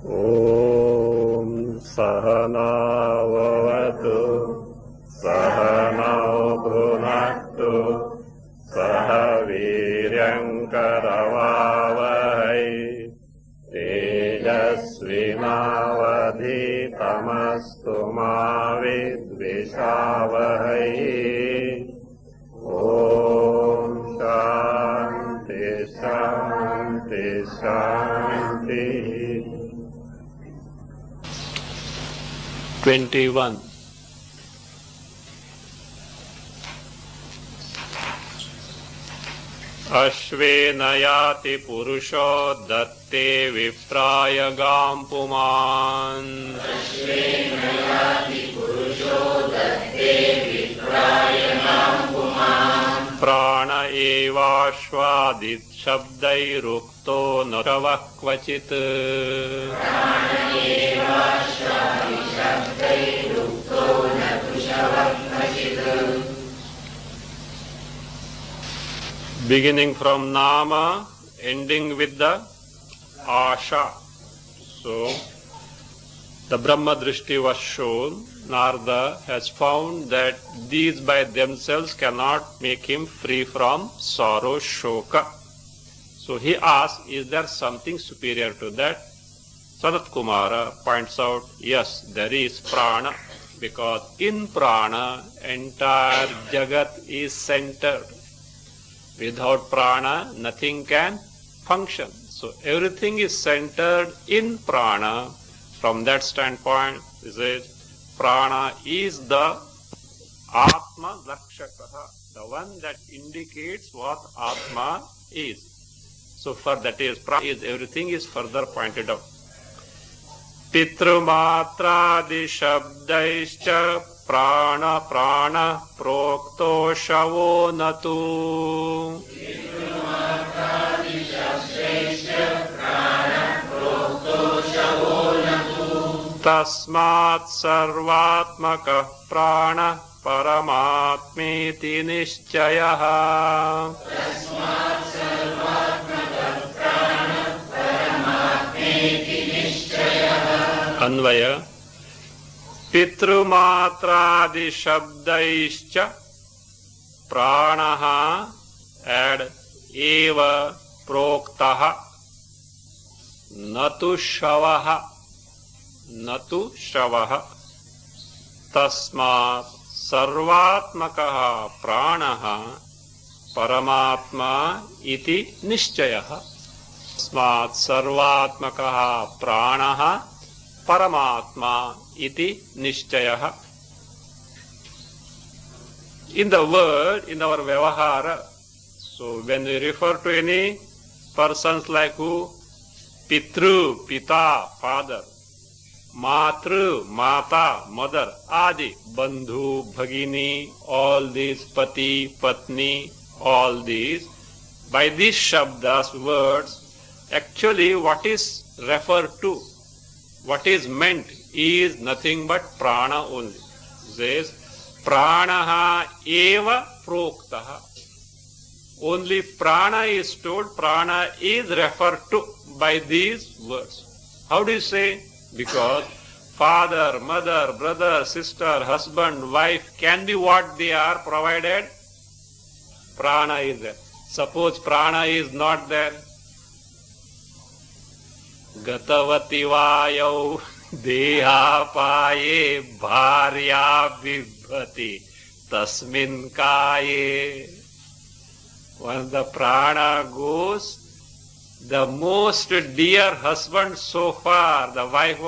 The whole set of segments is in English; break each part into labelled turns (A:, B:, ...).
A: ॐ सहनाववतु सहनौ भुनक्तु सह वीर्यङ्करवावहै तेजस्विनावधीतमस्तु मा विद्विषावहै। ॐ शान्ति शान्ति शान्तिः। 21. अश्वेन याति पुरुषो दत्ते विप्राय गां पुमान्। प्राण एवाश्वादित शब्दैरुक्तो न शवः क्वचित्। Beginning from Nama, ending with the Asha. So, the Brahma Drishti was shown. Narada has found that these by themselves cannot make him free from sorrow, shoka. So he asks, is there something superior to that? Sanat Kumara points out, yes, there is prana, because in prana, entire jagat is centered. Without prana, nothing can function. So everything is centered in prana. From that standpoint, he says, prana is the Atma Lakshakaha, the one that indicates what Atma is. So for that is, prana is, everything is further pointed out. Pitrumatradi shabdaischa prana prana prokto shavo natu. Tasmat sarvatmaka prana paramatmeti nishchayaha. Anvaya. Pitrumatradi shabdaischa pranaha, add eva proktaha natu shavaha, natu shavaha. Tasmat sarvatmakaha pranaha paramatma iti nishchayaha. Tasmat sarvatmakaha pranaha paramatma iti nishchayaha. In the world, in our vyavahara, so when we refer to any persons like who? Pitru, Pita, father. Matru, Mata, mother. Adi, Bandhu, Bhagini, all these, Pati, Patni, all these. By these shabdas, words, actually what is referred to, what is meant is nothing but prana only. It says, pranaha eva proktaha. Only prana is told, prana is referred to by these words. How do you say? Because father, mother, brother, sister, husband, wife can be what they are provided. Prana is there. Suppose prana is not there. Gatavati vayau deha paye bharya vibhati tasmin kaye. When the prana goes, the most dear husband so far, the wife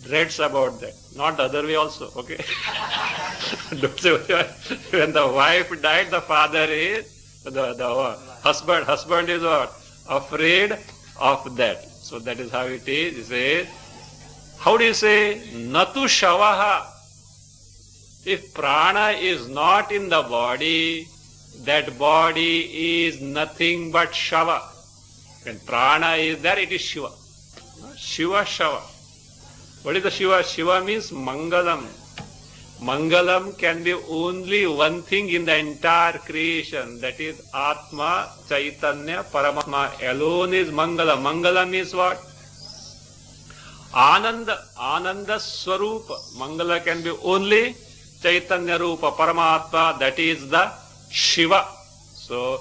A: dreads about that. Not the other way also, okay? Don't say when the wife died, the father is, the husband is what? Afraid of that. So that is how it is. He says, how do you say? Natu shavaha. If prana is not in the body, that body is nothing but shava. When prana is there, it is Shiva. Shiva Shava. What is the Shiva? Shiva means Mangalam. Mangalam can be only one thing in the entire creation, that is Atma, Chaitanya, Paramatma alone is Mangalam. Mangalam is what? Ananda Swarupa. Mangala can be only Chaitanya Rupa, Paramatma, that is the Shiva. So,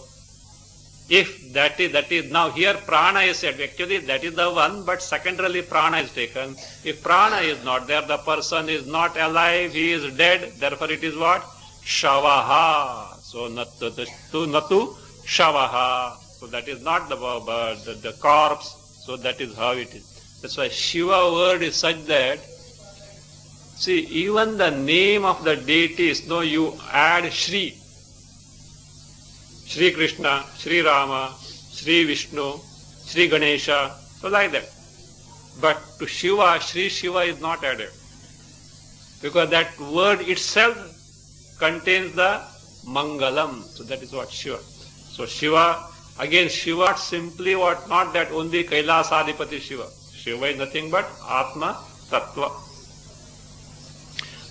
A: if that is now here prana is said, actually that is the one, but secondarily prana is taken. If prana is not there, the person is not alive, he is dead, therefore it is what? Shavaha. So, natu shavaha. So, that is not the corpse, so that is how it is. That's why Shiva word is such that, see, even the name of the deities, no, you add Shri. Shri Krishna, Shri Rama, Shri Vishnu, Shri Ganesha, so like that. But to Shiva, Shri Shiva is not added. Because that word itself contains the Mangalam. So that is what Shiva. So Shiva, again Shiva simply what? Not that only Kailasadipati Shiva. Shiva is nothing but Atma Tattva.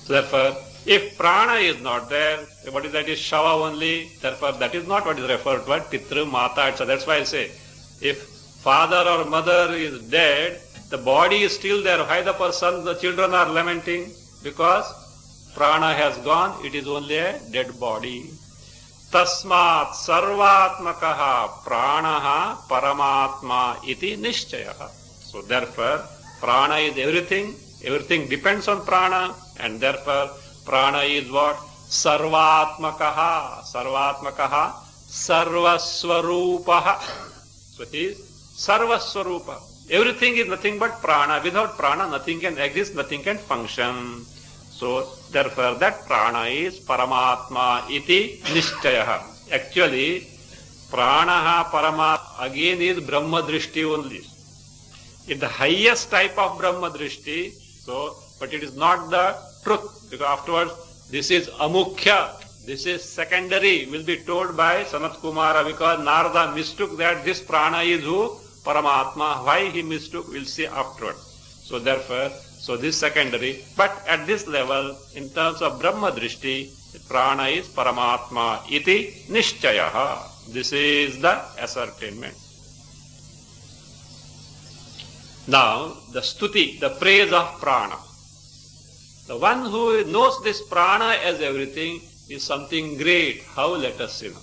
A: So therefore, if prana is not there, what is that? Is Shava only. Therefore, that is not what is referred to, but Pitru, Mata. So that's why I say, if father or mother is dead, the body is still there. Why the person, the children are lamenting? Because prana has gone, it is only a dead body. Tasmat sarvatmakaha pranaha paramatma iti nishchayaha. So therefore, prana is everything. Everything depends on prana, and therefore, prana is what? Sarvatmakaha. Sarvatmakaha. Sarvaswarupaha. So he is Sarvaswarupa. Everything is nothing but prana. Without prana, nothing can exist, nothing can function. So, therefore, that prana is Paramatma iti nishchayaha. Actually, pranaha Paramatma again is Brahma Drishti only. It's the highest type of Brahma Drishti, so, but it is not the truth, because afterwards, this is amukhya, this is secondary, will be told by Sanat Kumara, because Narada mistook that this prana is who? Paramatma. Why he mistook, we'll see afterwards. So therefore, so this secondary, but at this level, in terms of Brahma Drishti, prana is Paramatma iti nishchayaha. This is the ascertainment. Now, the stuti, the praise of prana. The one who knows this prana as everything is something great. How? Let us see now.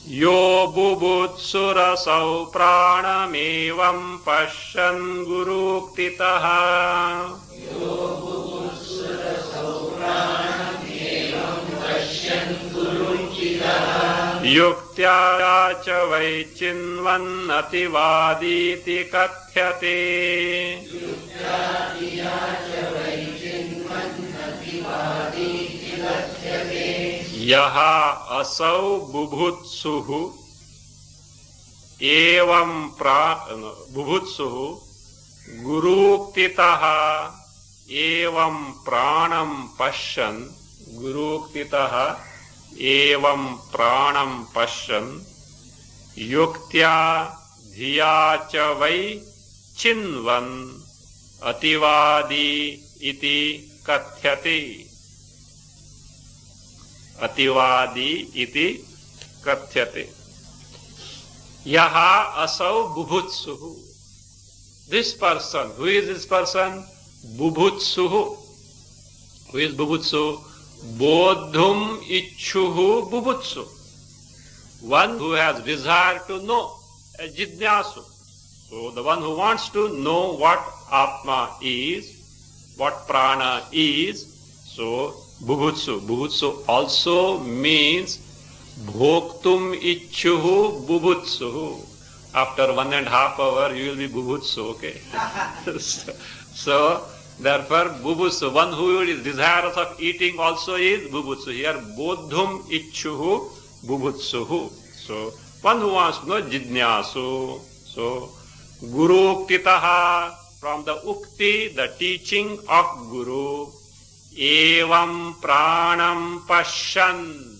A: Yo bubutsurasau pranamevam pashyan guruktitaha. Yo bubutsurasau pranamevam pashyan guruktitaha. Yuktya cha vaichinvan ativaditi kathyate. Yuktya cha vaichinvan ativaditi kathyate. Yaha asau bubhutsuhu evam bubhutsuhu guruktitaha evam pranam pashyan guruktitaha evam pranam pashyan yuktya dhiya cha vai chinvan ativadi iti kathyate. Ativadi iti kathyate. Yaha asau bubhutsuhu. This person, who is this person? Bubhutsuhu. Who is bubhutsu? Bodhum ichuhu bubhutsu. One who has desire to know, a jidnyasu. So the one who wants to know what Atma is, what prana is, so bubhutsu. Bubhutsu also means bhoktum ichuhu bubhutsuhu. After 1.5 hours, you will be bubhutsu, okay? So, therefore, bubhutsu, one who is desirous of eating also is bubhutsu. Here, bodhum ichuhu bubhutsuhu. So, one who wants to know, jidnyasu. So, guru uktitaha, from the ukti, the teaching of guru. Evam pranam pashyan.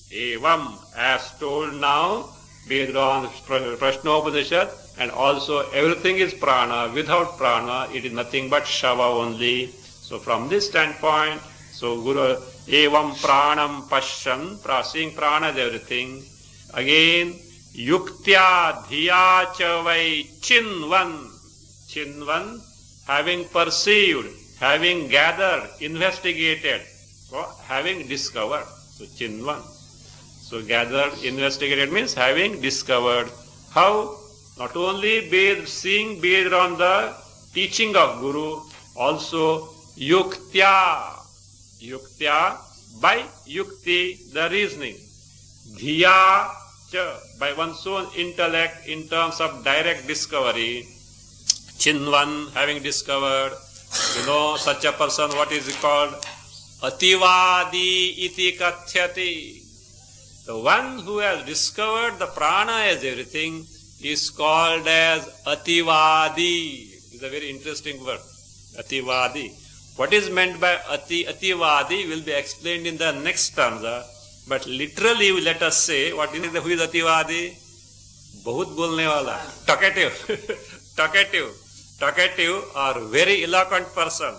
A: Evam, as told now, based on Prashnopanishad, and also everything is prana. Without prana, it is nothing but shava only. So from this standpoint, so Guru, evam pranam pashyan, seeing prana is everything. Again, yuktya dhiya cha vai chinvan. Chinvan, having perceived, having gathered, investigated, or having discovered. So Chinvan. So gathered, investigated means having discovered. How? Not only seeing based on the teaching of Guru, also yuktya. Yuktya, by yukti, the reasoning. Dhiya, cha, by one's own intellect in terms of direct discovery. Chinvan, having discovered. Such a person, what is it called? Ativadi iti kathyati. The one who has discovered the prana as everything is called as ativadi. It's a very interesting word. Ativadi. What is meant by ativadi will be explained in the next stanza. But literally, let us say, who is ativadi? Bahut bolne wala. Talkative. Talkative or very eloquent person.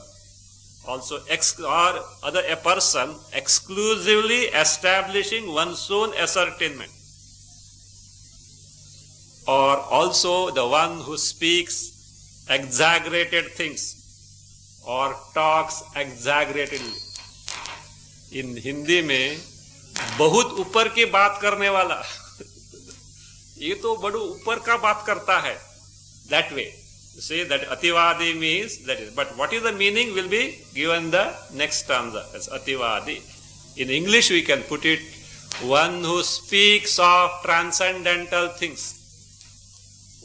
A: Also, a person exclusively establishing one's own ascertainment. Or also the one who speaks exaggerated things or talks exaggeratedly. In Hindi में बहुत ऊपर की बात करने वाला ये तो बड़ो ऊपर का बात करता है. That way. Say that ativadi means that is. But what is the meaning will be given the next stanza. That's ativadi. In English we can put it, one who speaks of transcendental things.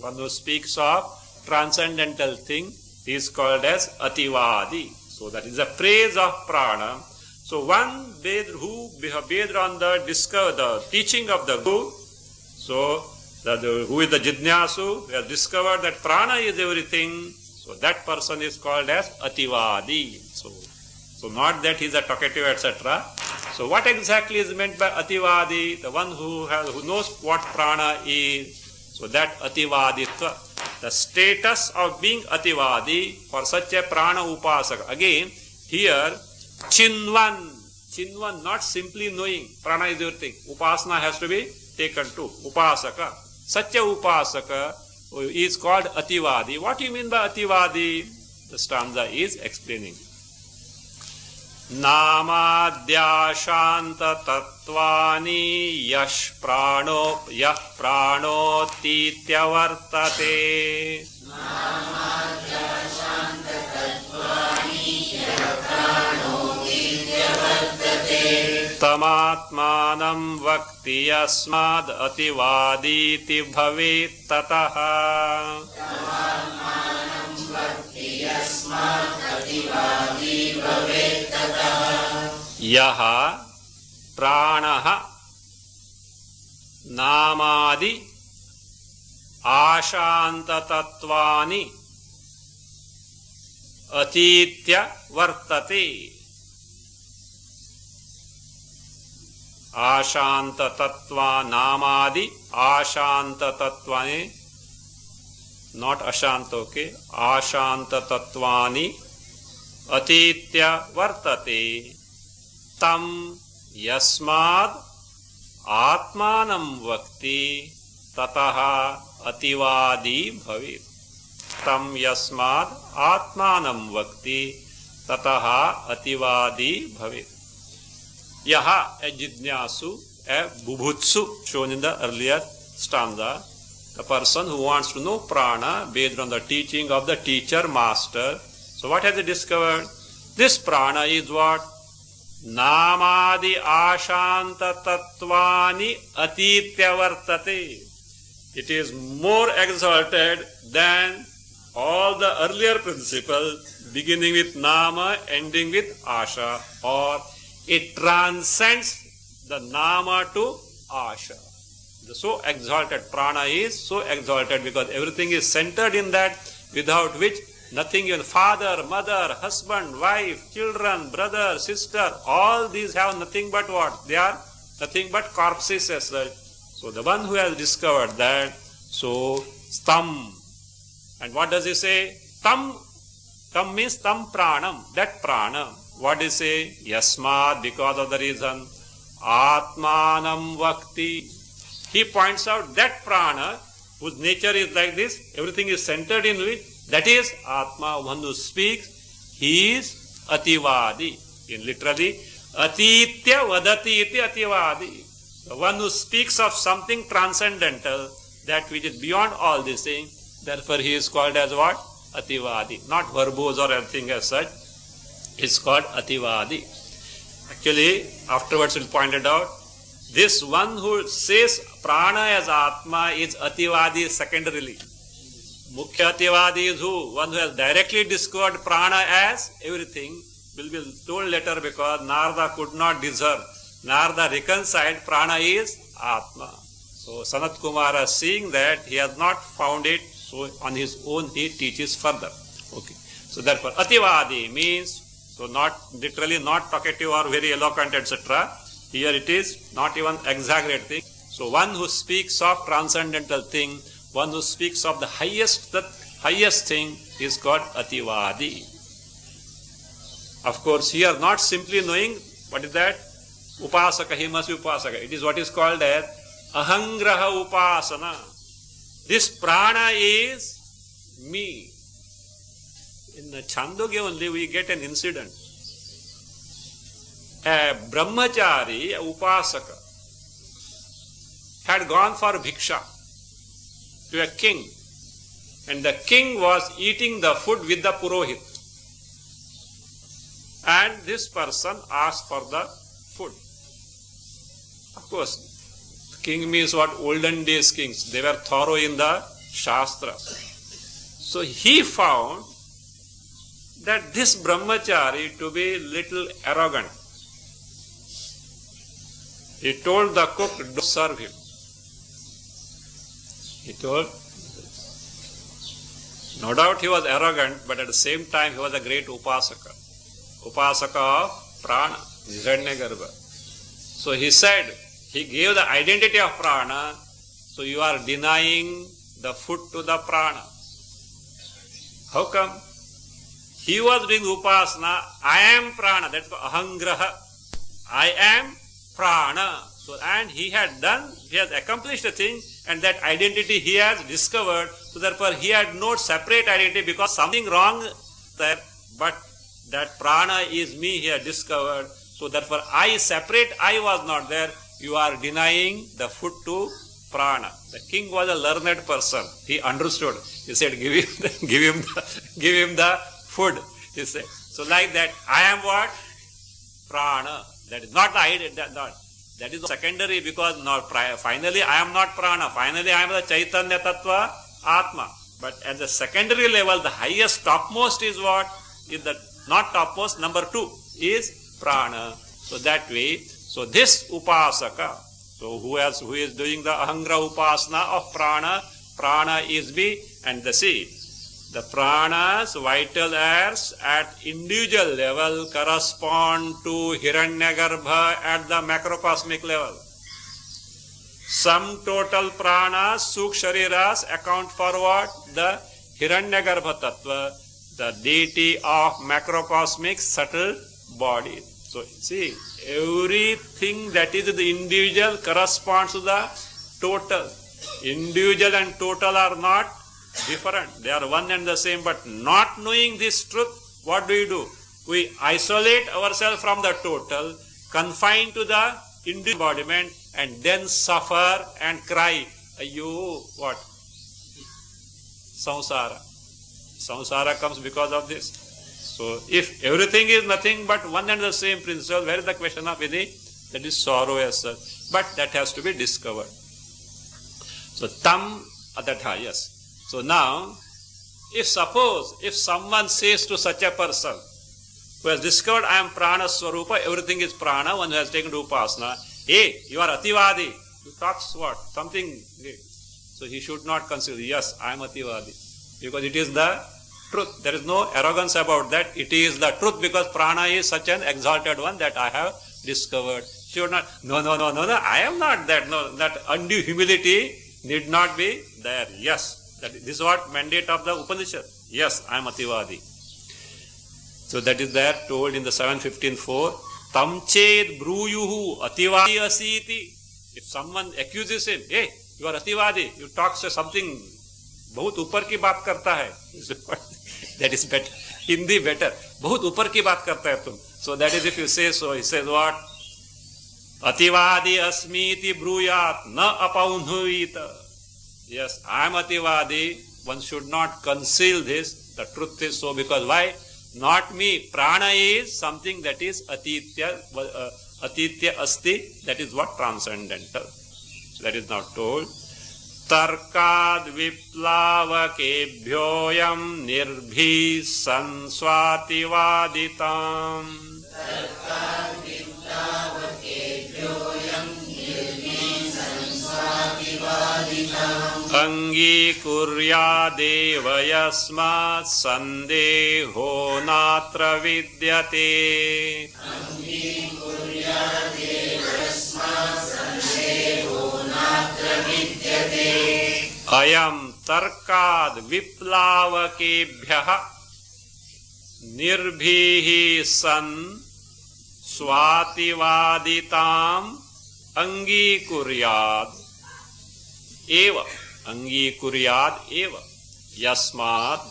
A: One who speaks of transcendental thing is called as ativadi. So that is a praise of prana. So one who based on the teaching of the Guru. So who is the jidnyasu, who has discovered that prana is everything, so that person is called as ativadi. So not that he is a talkative, etc. So what exactly is meant by ativadi? The one who knows what prana is, so that ativaditva. The status of being ativadi for such a prana upasaka. Again, here, chinvan, not simply knowing prana is everything. Upasana has to be taken to upasaka. Such a upasaka is called ativadi. What do you mean by ativadi? The stanza is explaining. Namadya shanta tattvani yash prano titya vartate. Namadya shanta tattvani yash prano titya vartate. Tamatmanam vakti yasmad ativaditi bhavet tataha. Tamatmanam vakti yasmad ativadi bhavet tataha. Yaha pranaha namadi ashanta tattvani atitya vartate. Ashanta tattva namadi ashanta tattvani, not ashanta, okay? Ashanta tattvani atitya vartate. Tam yasmad atmanam vakti tataha ativadi bhavet. Tam yasmad atmanam vakti tataha ativadi bhavet. Yaha, a jidnyasu, a bubhutsu, shown in the earlier stanza. The person who wants to know prana based on the teaching of the teacher master. So what has he discovered? This prana is what? Namadi ashanta tattvani atitya vartate. It is more exalted than all the earlier principles, beginning with nama, ending with asha, or it transcends the nama to asha. So exalted, prana is so exalted because everything is centered in that, without which nothing, even father, mother, husband, wife, children, brother, sister, all these have nothing but what? They are nothing but corpses as such. So the one who has discovered that, so tam. And what does he say? Tam means tam pranam, that prana. What does he say? Yasmad, because of the reason. Atmanam vakti. He points out that prana, whose nature is like this, everything is centered in which, That is Atma. One who speaks, he is Ativadi. In literally, Atitya vadati iti Ativadi. The one who speaks of something transcendental, that which is beyond all these things, therefore he is called as what? Ativadi. Not verbose or anything as such. It's called Ativadi. Actually, afterwards we'll point it out. This one who says prana as Atma is Ativadi secondarily. Mukhya Ativadi is who? One who has directly discovered prana as everything. Will be told later because Narada could not discern. Narada reconciled prana is Atma. So Sanat Kumara, seeing that he has not found it, so on his own he teaches further. Okay. So therefore Ativadi means, so not literally not talkative or very eloquent, etc. Here it is not even exaggerate thing. So one who speaks of transcendental thing, one who speaks of the highest thing is called Ativadi. Of course, here not simply knowing what is that? Upasaka, he must be Upasaka. It is what is called as Ahangraha Upasana. This prana is me. In the Chandogya only we get an incident. A brahmachari, a upasaka, had gone for bhiksha to a king, and the king was eating the food with the purohit. And this person asked for the food. Of course, king means what? Olden days kings. They were thorough in the Shastras. So he found that this brahmachari to be little arrogant. He told the cook, don't serve him. He told, no doubt he was arrogant, but at the same time he was a great upasaka. Upasaka of prana, Hiranyagarbha. So he said, he gave the identity of prana, so you are denying the food to the prana. How come? He was doing upasana, I am prana, that's called ahangraha. I am prana. So, and he has accomplished a thing, and that identity he has discovered, so therefore he had no separate identity because something wrong there, but that prana is me he had discovered, so therefore I was not there. You are denying the food to prana. The king was a learned person. He understood. He said, give him the food. He said, so like that, I am what? Prana. That is not the idea. That is secondary because finally I am not prana. Finally I am the Chaitanya Tattva Atma. But at the secondary level, the highest topmost is what? Is the not topmost, number 2 is prana. So that way, so this upasaka, so who is doing the ahangra upasana of prana is me, and the sea. The prana's vital airs at individual level correspond to Hiranyagarbha at the macrocosmic level. Sum total pranas, sukshariras account for what? The Hiranyagarbha tattva, the deity of macrocosmic subtle body. So see, everything that is the individual corresponds to the total. Individual and total are not different. They are one and the same, but not knowing this truth, what do? We isolate ourselves from the total, confine to the individual embodiment, and then suffer and cry. Ayyo, what? Samsara. Samsara comes because of this. So, if everything is nothing but one and the same principle, where is the question of any? That is sorrow as such. But that has to be discovered. So, tam adatha, yes. So now, if someone says to such a person who has discovered I am prana swarupa, everything is prana, one who has taken to upasana, hey, you are ativadi, you talk what? Something. So he should not consider, yes, I am ativadi. Because it is the truth. There is no arrogance about that. It is the truth because prana is such an exalted one that I have discovered. Should not, no, I am not that. No, that undue humility need not be there. Yes. This is what mandate of the Upanishad. Yes, I am Ativadi. So that is there told in the 7:15:4. Tam ched bruyuhu Ativadi asiti. If someone accuses him, hey, you are Ativadi, you talk something, बहुत ऊपर की बात करता है. That is better. Hindi better. बहुत ऊपर की बात करता है तुम. So that is if you say so. He says what? Ativadi asmiti bruyat na apaunhuita. Yes, I am Ativadi. One should not conceal this. The truth is so, because why? Not me. Prana is something that is atitya asti. That is what? Transcendental. So that is now told. Tarkad viplavakebhyoyam nirbhi sanswativaditam. Angikuryadeva yasmat sandeho natra vidyate. Ayam tarkad viplavakebhyaha nirbhihi san swativaditam angikuryad eva yasmat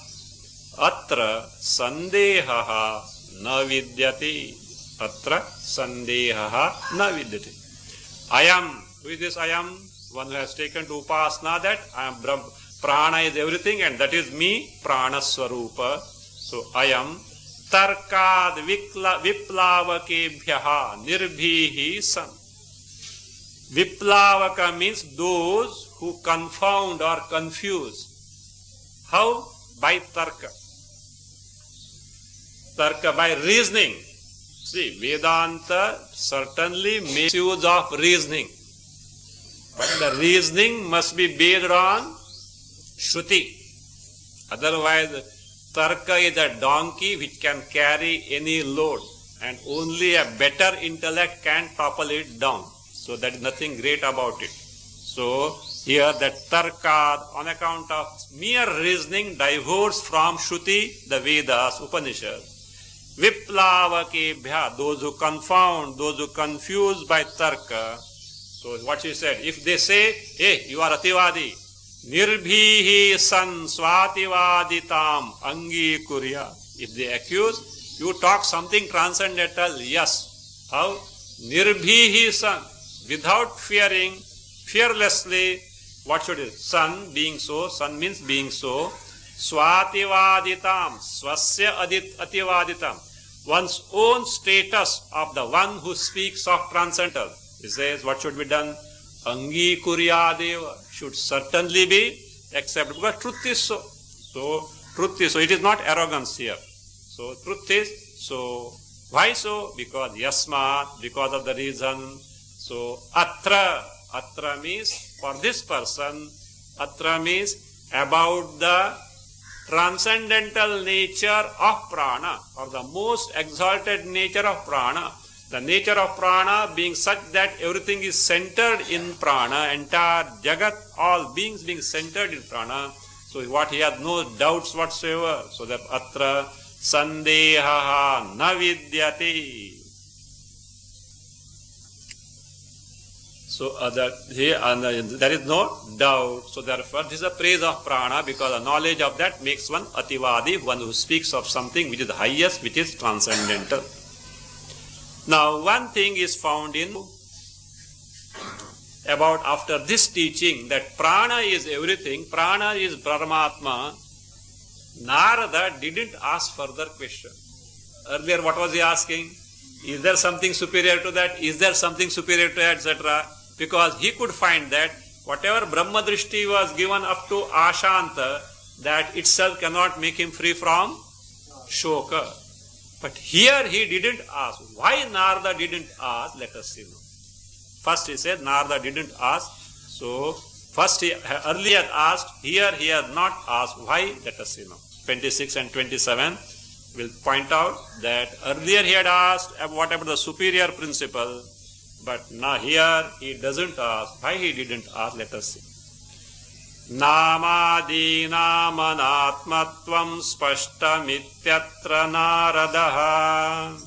A: atra sandehaha na vidyate. Ayam, who is this ayam? One who has taken to upasana that I am Brahma, prana is everything and that is me, prana swarupa. So ayam tarkad viplavakebhyaha nirbhihi san. Viplavaka means those who confound or confuse. How? By tarka. Tarka, by reasoning. See, Vedanta certainly makes use of reasoning. But the reasoning must be based on Shruti. Otherwise, Tarka is a donkey which can carry any load, and only a better intellect can topple it down. So that is nothing great about it. So here that Tarka, on account of mere reasoning, diverts from Shruti, the Vedas, Upanishads. Viplavakebhya, those who confound, those who confuse by Tarka. So what she said, if they say, hey, you are Ativadi, nirbhihi san swativaditam angikuryat. If they accuse, you talk something transcendental, yes. How? Nirbhihi san, without fearing, fearlessly, what should it? San, being so, san means being so. Swativaditam, swasya ativaditam. One's own status of the one who speaks of transcendental. He says, what should be done? Angikuryadeva, should certainly be accepted, because truth is so. So, truth is so. It is not arrogance here. So, truth is so. Why so? Because yasmat, because of the reason. So, atra means for this person, atra means about the transcendental nature of prana, or the most exalted nature of prana. The nature of prana being such that everything is centered in prana, entire jagat, all beings being centered in prana. So what he has no doubts whatsoever. So that atra sandehaha na vidyate. So there is no doubt. So therefore this is a praise of prana, because the knowledge of that makes one ativadi, one who speaks of something which is the highest, which is transcendental. Now one thing is found in about after this teaching, that prana is everything, prana is Paramatma. Narada didn't ask further question. Earlier what was he asking? Is there something superior to that? Is there something superior to that, etc.? Because he could find that whatever Brahma Drishti was given up to Ashanta, that itself cannot make him free from Shoka. But here he didn't ask. Why Narada didn't ask? Let us see now. First he said Narada didn't ask. So first he earlier asked, here he has not asked. Why? Let us see now. 26 and 27 will point out that earlier he had asked what about the superior principle, but now here he doesn't ask. Why he didn't ask? Let us see. Namadinamanatmatvam spashtamityatra naradaha.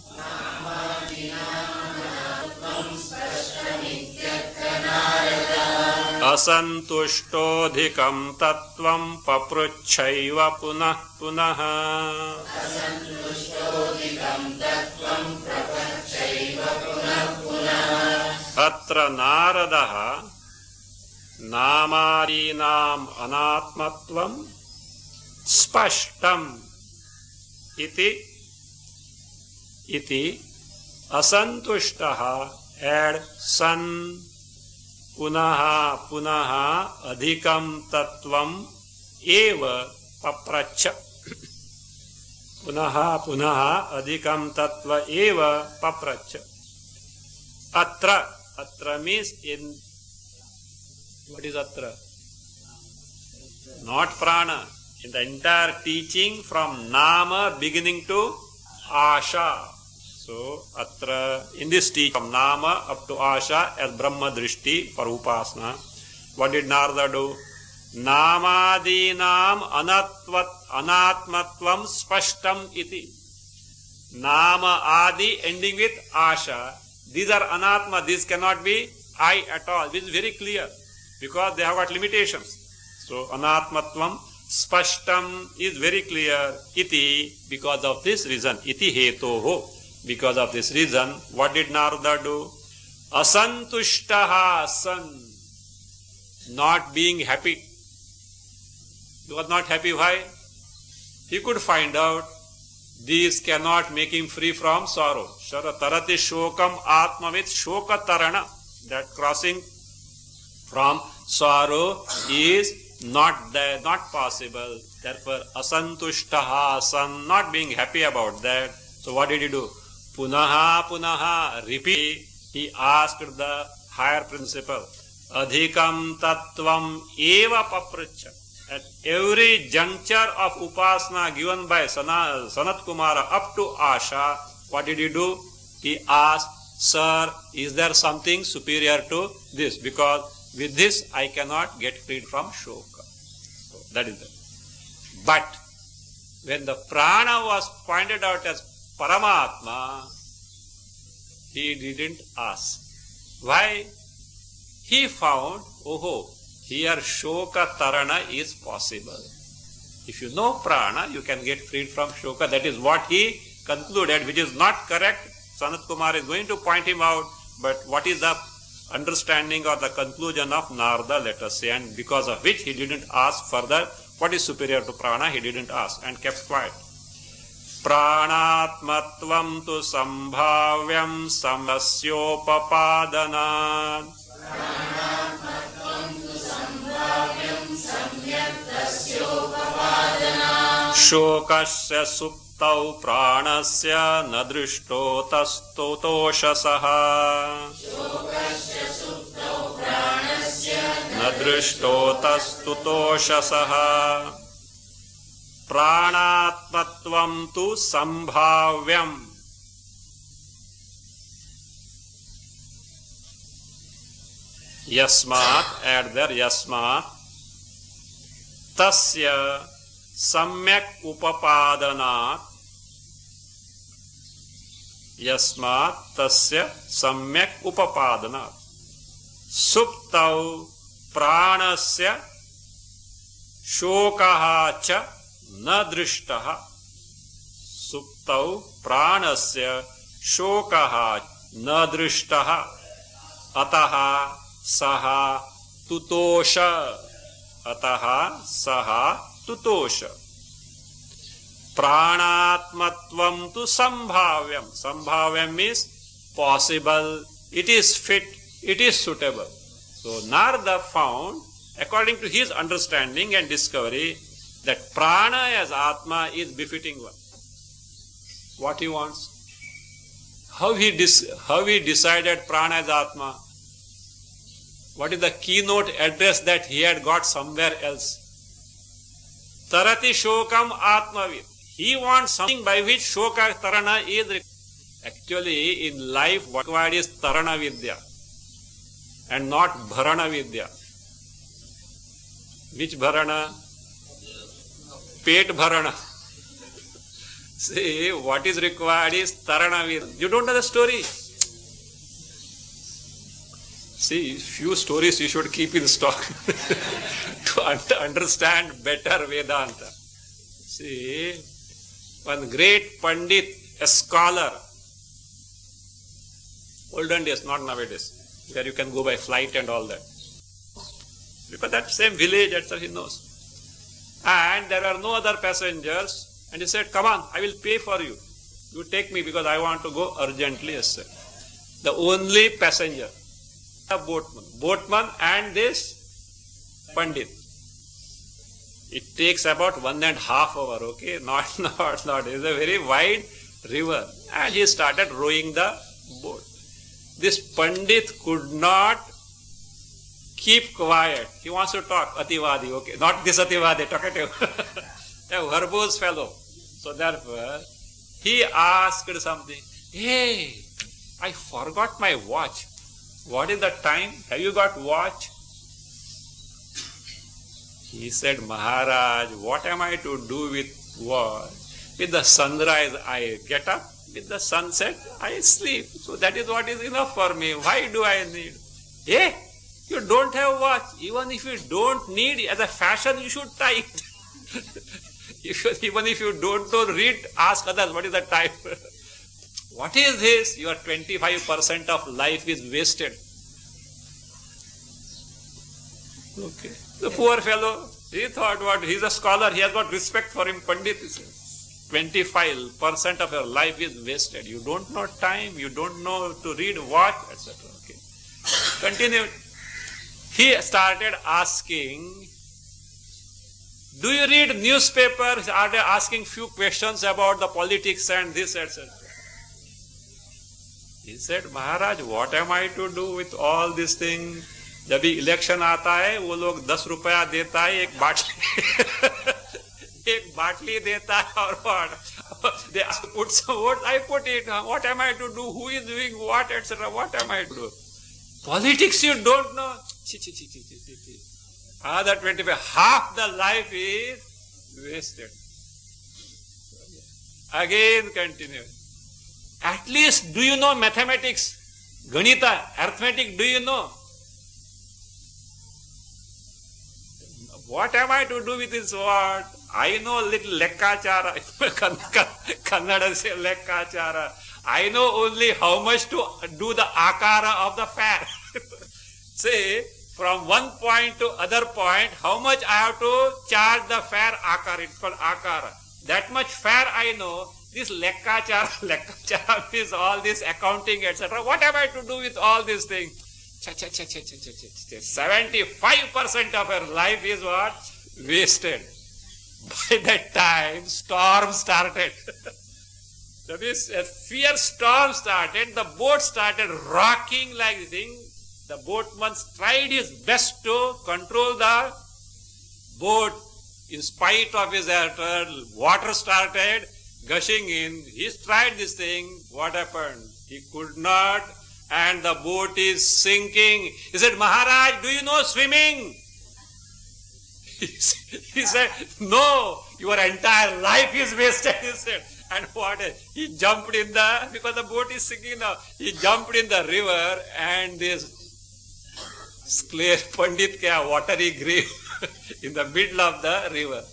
A: असन्तुष्टोऽधिकं तत्त्वं पपृच्छैव पुनः पुनः। अत्र नारदः नामादीनाम् अनात्मत्वं स्पष्टम् इति असन्तुष्टः add सन पुनः पुनः अधिकं तत्त्वम् एव पप्रच्छ। पुनः पुनः अधिकं तत्त्व एव पप्रच्छ। अत्र means in, what is atra? Not prana. In the entire teaching from nama beginning to asha. So atra in this teaching from nama up to asha as Brahma drishti for upasana. What did Narada do? Namadinam anatmatvam spashtam iti. Nama adi ending with asha. These are anatma, these cannot be I at all. This is very clear because they have got limitations. So anatmatvam spashtam is very clear. Iti, because of this reason. Iti hetoho. Because of this reason, what did Narada do? Asantushtaha san. Not being happy. He was not happy. Why? He could find out these cannot make him free from sorrow. Tarati shokam atmavit shoka tarana. That crossing from sorrow is not there, not possible. Therefore, asantushtaha san, not being happy about that. So what did he do? Punaha punaha, repeat. He asked the higher principle. Adhikam tattvam eva papracha. At every juncture of upasana given by Sanat Kumara up to Asha, what did he do? He asked, Sir, is there something superior to this? Because with this I cannot get freed from shoka. So that is it. But when the prana was pointed out as Paramatma, he didn't ask. Why? He found, here shoka tarana is possible. If you know prana, you can get freed from shoka. That is what he concluded, which is not correct. Sanat Kumar is going to point him out, but what is the understanding or the conclusion of Narada, let us say, and because of which he didn't ask further what is superior to prana, he didn't ask and kept quiet. Pranatmatvam tu sambhavyam samasyopapadanat. Shokasya suptau pranasya nadrishto tastotoshasah. Nadrishto tastotoshasah. Pranatmatvam tu sambhavyam. Yasmat, add there yasmat. Tasya samyak upapadanat. Yasmat tasya samyak upapadanat. Suptau pranasya shokaha cha na drishtaha. Suptau pranasya shokaha na drishtaha. Ataha saha tutosha. Ataha saha tutosha. Pranatmatvam tu sambhavyam. Sambhavyam means possible, it is fit, it is suitable. So Narada found, according to his understanding and discovery, that prana as Atma is befitting one. What he wants? How he decided prana as Atma? What is the keynote address that he had got somewhere else? Tarati shokam atmavit. He wants something by which shoka tarana is required. Actually, in life, what required is tarana vidya and not bharana vidya. Which bharana? Pet bharana. See, what is required is tarana vidya. You don't know the story. See, few stories you should keep in stock to understand better Vedanta. See, one great Pandit, a scholar, olden days, not nowadays, where you can go by flight and all that. Because that same village, etc., he knows. And there are no other passengers. And he said, come on, I will pay for you. You take me because I want to go urgently, yes, sir. The only passenger, a boatman and this Pandit. It takes about 1.5 hours, okay? Not. It's a very wide river. And he started rowing the boat. This Pandit could not keep quiet. He wants to talk. Ativadi, okay? Not this Ativadi, talkative. A verbose fellow. So therefore, he asked something. Hey, I forgot my watch. What is the time? Have you got watch? He said, Maharaj, what am I to do with watch? With the sunrise, I get up. With the sunset, I sleep. So that is what is enough for me. Why do I need? Hey, you don't have watch. Even if you don't need, as a fashion, you should tie it. Even if you don't read, ask others, what is the time? What is this? Your 25% of life is wasted. Okay. The poor fellow, he thought what? He's a scholar, he has got respect for him. Pandit is 25% of your life is wasted. You don't know time, you don't know to read what, etc. Okay. Continue. He started asking, do you read newspapers? Are they asking few questions about the politics and this, etc.? He said, Maharaj, what am I to do with all these things? जब भी election आता है वो लोग 10 रुपया देता है एक बाटली देता है और what? They put some vote, I put it. What am I to do? Who is doing what, etc. What am I to do? Politics you don't know. Other 25, half the life is wasted. Again continue. At least do you know mathematics? Ganita, arithmetic, do you know? What am I to do with this word? I know little lekkachara. Kannada say lekkachara. I know only how much to do the akara of the fare. Say, from one point to other point, how much I have to charge the fare akara. It's called akara. That much fare I know. This lekkachara is all this accounting, etc. What am I to do with all these things? 75% of her life is what? Wasted. By that time, storm started. That is, a fierce storm started. The boat started rocking like this thing. The boatman tried his best to control the boat. In spite of his effort, water started gushing in. He tried this thing. What happened? He could not. And the boat is sinking. He said, Maharaj, do you know swimming? He said, no, your entire life is wasted, he said. And what? He jumped in the, because the boat is sinking now, he jumped in the river and this clear Pandit kya watery grave in the middle of the river.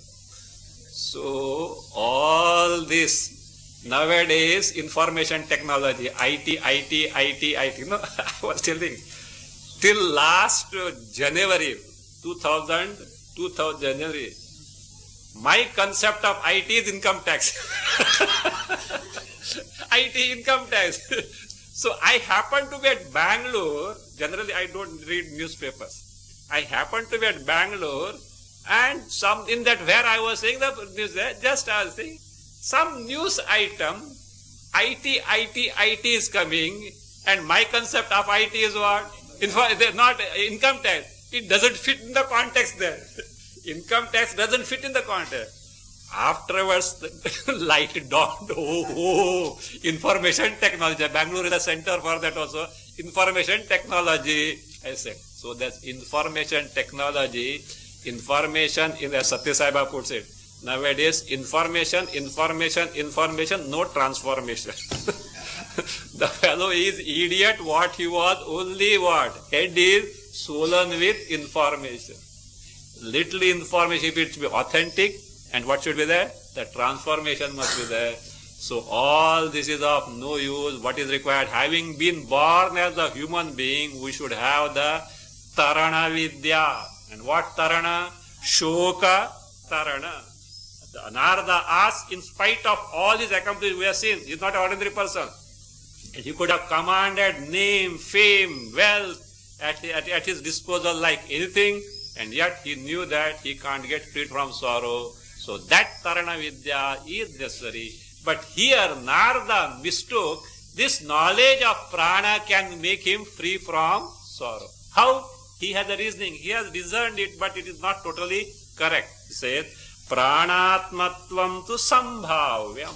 A: So, all this nowadays, information technology, IT, no, I was telling, till last January, 2000 January, my concept of IT is income tax. IT income tax. So I happen to be at Bangalore, generally I don't read newspapers. I happen to be at Bangalore and some in that where I was saying the news there, just I was saying, some news item, IT is coming, and my concept of IT is what? Not income tax. It doesn't fit in the context there. Income tax doesn't fit in the context. Afterwards, the light dawned. Oh, information technology. Bangalore is a center for that also. Information technology, I said. So that's information technology. Information, as Satya Sai Baba puts it. Nowadays, information, no transformation. The fellow is idiot. What he was, only what? Head is swollen with information. Little information, if it should be authentic, and what should be there? The transformation must be there. So all this is of no use. What is required? Having been born as a human being, we should have the Tarana Vidya. And what Tarana? Shoka Tarana. The Narada asked, in spite of all his accomplishments, we have seen, he is not an ordinary person. He could have commanded name, fame, wealth at his disposal like anything, and yet he knew that he can't get freed from sorrow. So that Tarana Vidya is necessary. But here Narada mistook this knowledge of prana can make him free from sorrow. How? He has a reasoning. He has discerned it, but it is not totally correct. He says, Pranatmatvam tu sambhavyam.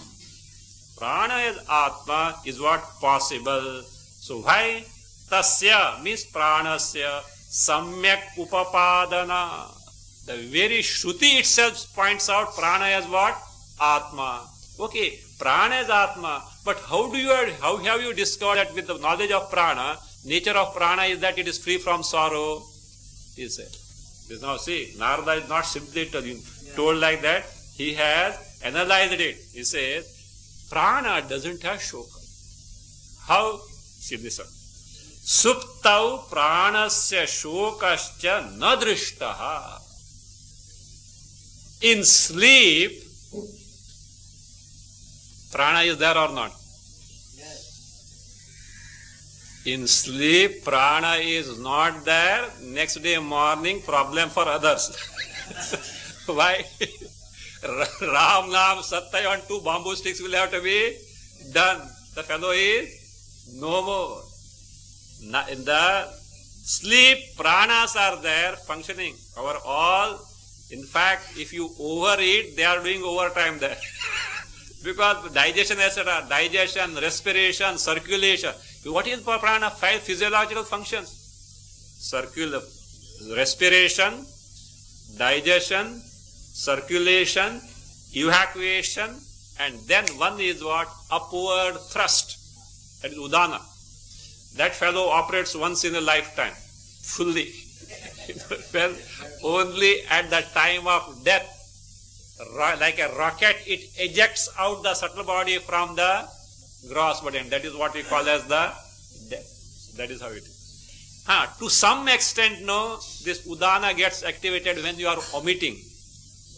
A: Prana as Atma is what? Possible. So why? Tasya means pranasya samyak upapadana. The very Shruti itself points out prana as what? Atma. Okay, prana is Atma. But how have you discovered that with the knowledge of prana, nature of prana is that it is free from sorrow? He said. Now see, Narada is not simply told like that. He has analyzed it. He says, prana doesn't have shoka. How? See this one. Suptau pranasya shokascha na drishtaha. In sleep, prana is there or not? In sleep, prana is not there. Next day morning, problem for others. Why? Ram, Nam, Satya on 2 bamboo sticks will have to be done. The fellow is no more. In the sleep, pranas are there functioning. In fact, if you overeat, they are doing overtime there. Because digestion, etc., digestion, respiration, circulation. What is prana? 5 physiological functions. Respiration, digestion, circulation, evacuation, and then one is what? Upward thrust. That is Udana. That fellow operates once in a lifetime, fully. Well, only at the time of death, like a rocket, it ejects out the subtle body from the gross body, and that is what we call as the death. That is how it is. To some extent, no, this Udana gets activated when you are vomiting,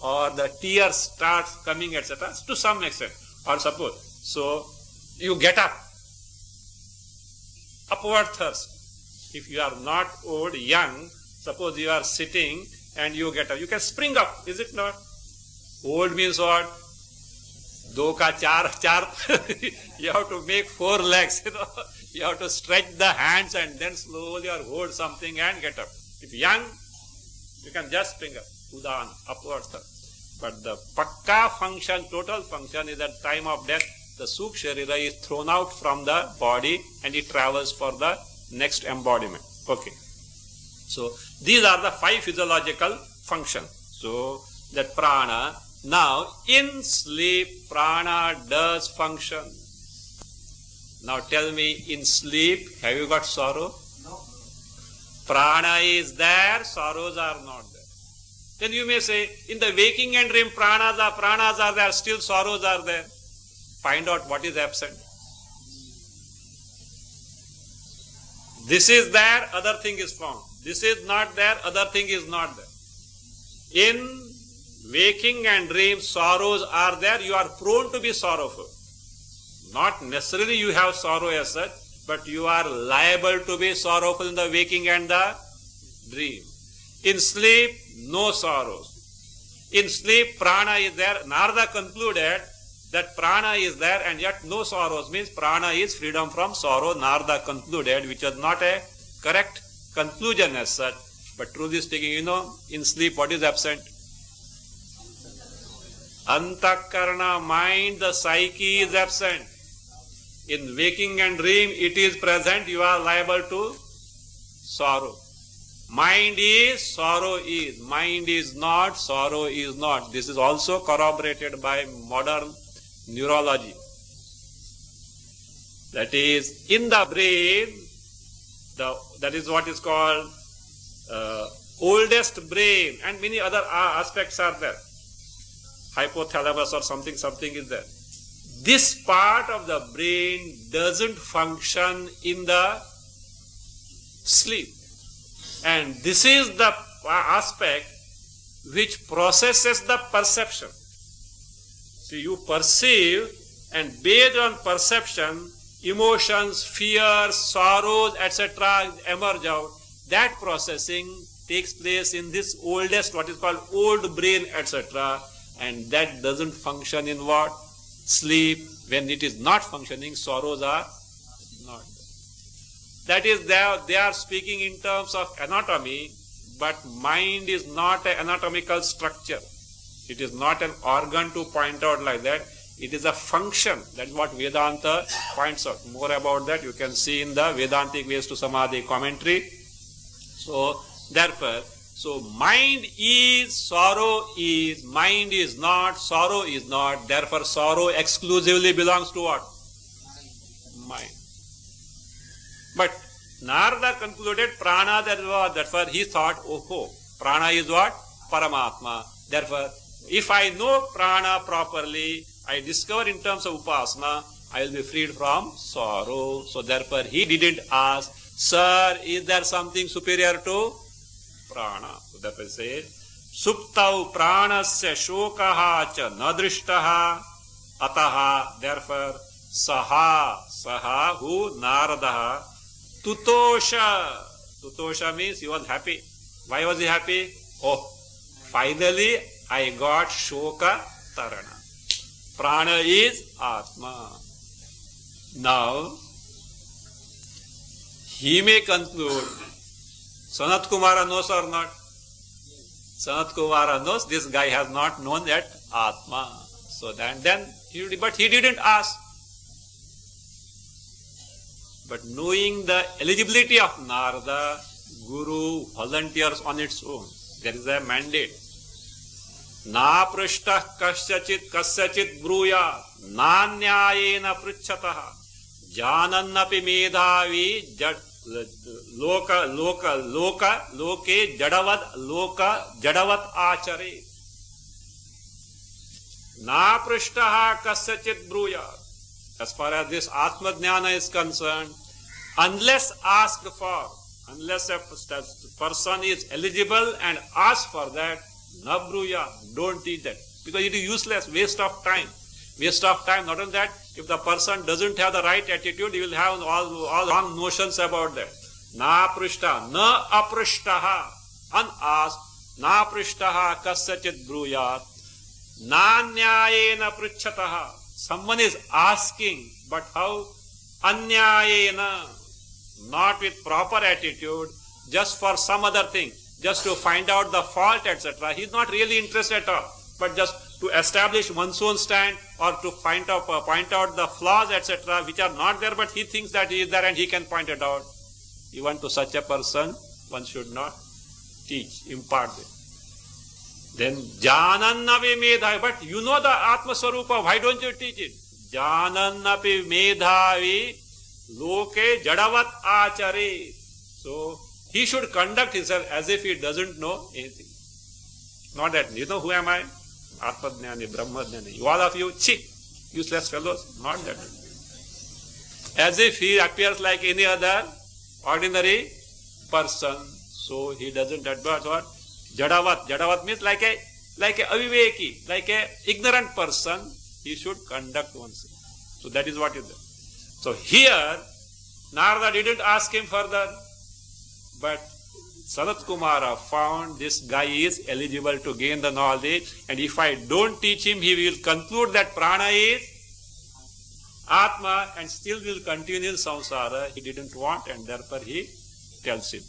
A: or the tears starts coming, etc. To some extent. Or suppose, so you get up, upward thrust. If you are not old, young, suppose you are sitting and you get up, you can spring up, is it not? Old means what? Do ka char. You have to make 4 legs, You have to stretch the hands and then slowly or hold something and get up. If young, you can just spring up, Udana, upward thrust. But the pakka function, total function is at time of death, the Sukh Sharira is thrown out from the body and it travels for the next embodiment. Okay. So, these are the 5 physiological functions. So, that prana, now in sleep, prana does function. Now tell me, in sleep, have you got sorrow?
B: No.
A: Prana is there, sorrows are not there. Then you may say, in the waking and dream, pranas are there, still sorrows are there. Find out what is absent. This is there, other thing is found. This is not there, other thing is not there. In waking and dream, sorrows are there, you are prone to be sorrowful. Not necessarily you have sorrow as such, but you are liable to be sorrowful in the waking and the dream. In sleep, no sorrows. In sleep, prana is there. Narada concluded that prana is there and yet no sorrows, means prana is freedom from sorrow. Narada concluded, which was not a correct conclusion as such. But truly speaking, in sleep, what is absent? Antakarana, mind, the psyche is absent. In waking and dream, it is present, you are liable to sorrow. Mind is, sorrow is. Mind is not, sorrow is not. This is also corroborated by modern neurology. That is, in the brain, that is what is called oldest brain, and many other aspects are there. Hypothalamus or something is there. This part of the brain doesn't function in the sleep. And this is the aspect which processes the perception. So you perceive, and based on perception, emotions, fears, sorrows, etc. emerge out. That processing takes place in this oldest, what is called old brain, etc. And that doesn't function in what? Sleep. When it is not functioning, sorrows are not there. That is, they are speaking in terms of anatomy, but mind is not an anatomical structure. It is not an organ to point out like that. It is a function. That is what Vedanta points out. More about that you can see in the Vedantic Ways to Samadhi commentary. So, therefore, mind is, sorrow is, mind is not, sorrow is not. Therefore, sorrow exclusively belongs to what? Mind. But Narada concluded prana, therefore he thought, prana is what? Paramatma. Therefore, if I know prana properly, I discover in terms of upasana, I will be freed from sorrow. So therefore he didn't ask, sir, is there something superior to prana? So therefore he says, suptau pranasya shokaha cha nadrishtaha ataha. Therefore saha, who? Naradaha. Tutosha means he was happy. Why was he happy? Finally I got shoka tarana. Prana is Atma. Now, he may conclude, Sanat Kumara knows or not? Sanat Kumara knows this guy has not known that Atma. So then but he didn't ask. But knowing the eligibility of Narada, Guru volunteers on its own. There is a mandate. Na prashtah kasyachit bruya nanyayena pruchataha janannapi medhavi loke jadavat achare. Na prashtah kasyachit bruya. As far as this Atma Jnana is concerned, unless asked for, unless a person is eligible and asks for that, na bruya, don't teach that. Because it is useless, waste of time. Waste of time, not only that, if the person doesn't have the right attitude, he will have all wrong notions about that. Na prishta, na aprishtaha, unasked, na prishtaha kasyachit bruyat, nanyayena pruchataha. Someone is asking, but how? Anyayena, not with proper attitude, just for some other thing, just to find out the fault, etc. He is not really interested at all, but just to establish one's own stand or to point out the flaws, etc., which are not there, but he thinks that he is there and he can point it out. Even to such a person, one should not teach, impart it. Then janannapi medhavi, but you know the Atma Swarupa, why don't you teach it? Janannapi medhavi loke jadavat achare. So he should conduct himself as if he doesn't know anything. Not that, you know who am I? Atma Jnani, Brahma Jnani. All of you, useless fellows. Not that. As if he appears like any other ordinary person. So he doesn't advise what? Jadavat. Jadavat means like a aviveki, like a ignorant person, he should conduct oneself. So that is what is there. So here, Narada didn't ask him further, but Sanat Kumara found this guy is eligible to gain the knowledge, and if I don't teach him, he will conclude that prana is Atma and still will continue in samsara. He didn't want, and therefore he tells him.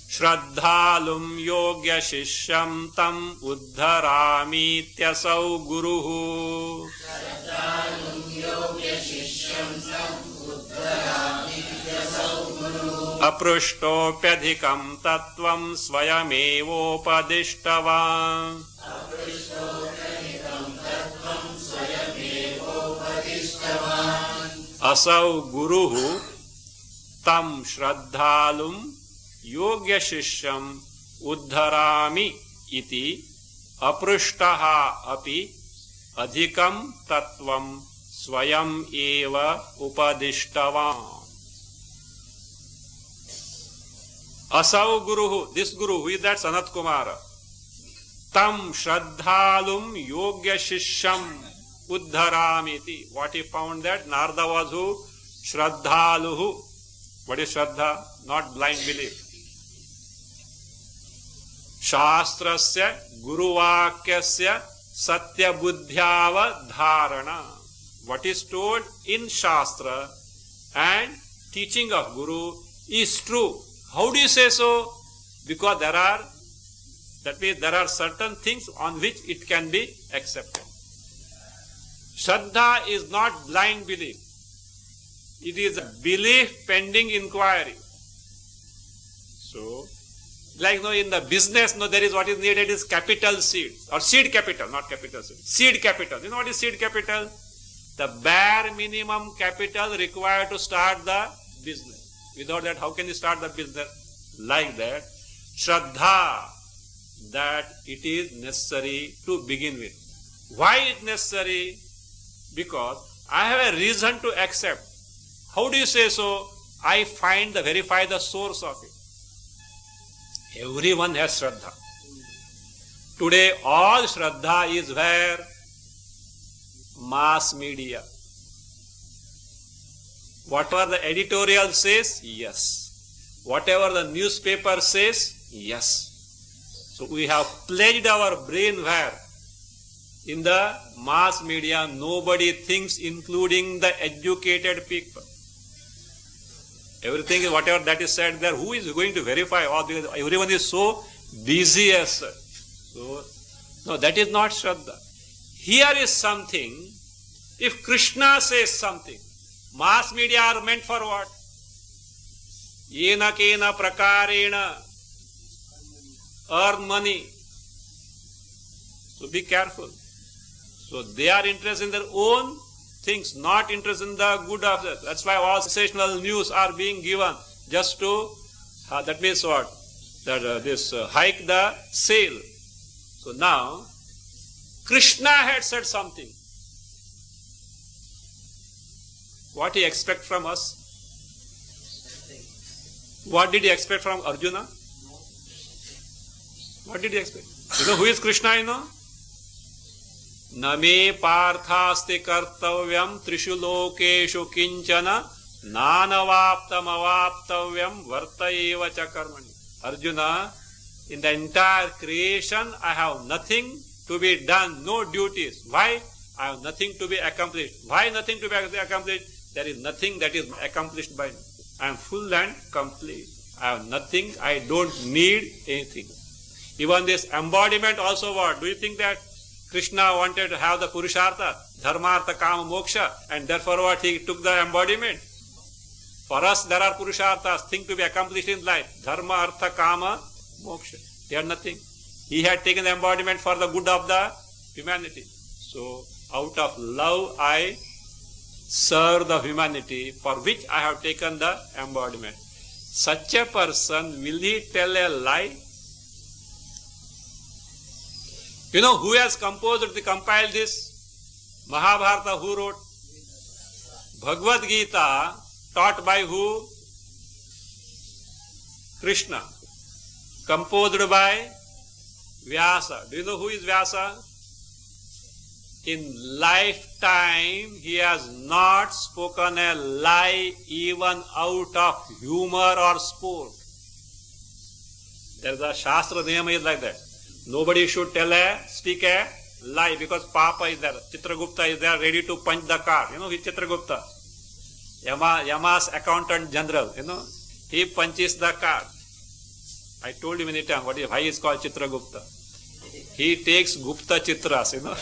A: Shraddhalum yogya shishyam tam uddharami tyasau guruhu. Shraddhalum yogya shishyam tam uddharami tyasau guruhu. Aprushtophadhikam tattvam swayamevopadistavam. Aprushtophadhikam tattvam swayamevopadistavam. asau guruhu tam shraddhalum yogya shishyam uddharami iti aprishtaha api adhikam tattvam swayam eva upadishtavam. Asau guruhu, this guru, who is that? Sanat Kumara. Tam shraddhalum yogya shishyam uddharamiti. What he found that? Narada was who? Shraddhaluhu. What is Shraddha? Not blind belief. Shastrasya guruvakyasya satya buddhyava dharana. What is told in Shastra and teaching of Guru is true. How do you say so? Because that means there are certain things on which it can be accepted. Shraddha is not blind belief. It is a belief pending inquiry. So, like in the business, there is what is needed is capital seed or seed capital, not capital seed. Seed capital. You know what is seed capital? The bare minimum capital required to start the business. Without that, how can you start the business? Like that, Shraddha, that it is necessary to begin with. Why it necessary? Because I have a reason to accept. How do you say so? I verify the source of it. Everyone has Shraddha. Today, all Shraddha is where? Mass media. Whatever the editorial says, yes. Whatever the newspaper says, yes. So we have pledged our brain where? In the mass media, nobody thinks, including the educated people. Everything is whatever that is said there. Who is going to verify all this? Everyone is so busy as such. So, no, that is not Shraddha. Here is something. If Krishna says something, mass media are meant for what? Yena kena prakarena. Earn money. So be careful. So they are interested in their own things, not interested in the good of that. That's why all sensational news are being given just to, that means what? That hike the sale. So now, Krishna had said something. What he expect from us? What did he expect from Arjuna? What did he expect? You know who is Krishna, you know? Name parthasti kartavyam trishu lokeshu kinchana nanavaptam avaptavyam vartaeva cha karmani. Arjuna, in the entire creation, I have nothing to be done, no duties. Why? I have nothing to be accomplished. Why nothing to be accomplished? There is nothing that is accomplished by me. I am full and complete. I have nothing. I don't need anything. Even this embodiment also what? Do you think that Krishna wanted to have the Purushartha, Dharma, Artha, Kama, Moksha, and therefore what? He took the embodiment. For us, there are Purusharthas, things to be accomplished in life. Dharma, Artha, Kama, Moksha. They are nothing. He had taken the embodiment for the good of the humanity. So, out of love, I serve the humanity for which I have taken the embodiment. Such a person, will he tell a lie? You know who has compiled this? Mahabharata, who wrote? Bhagavad Gita, taught by who? Krishna. Composed by Vyasa. Do you know who is Vyasa? In lifetime, he has not spoken a lie even out of humor or sport. There is a Shastra name is like that. Nobody should speak a lie because Papa is there. Chitragupta is there ready to punch the card. You know, he's Chitragupta. Yama's accountant general, you know, he punches the card. I told you many times why he is called Chitragupta. He takes Gupta Chitras, you know.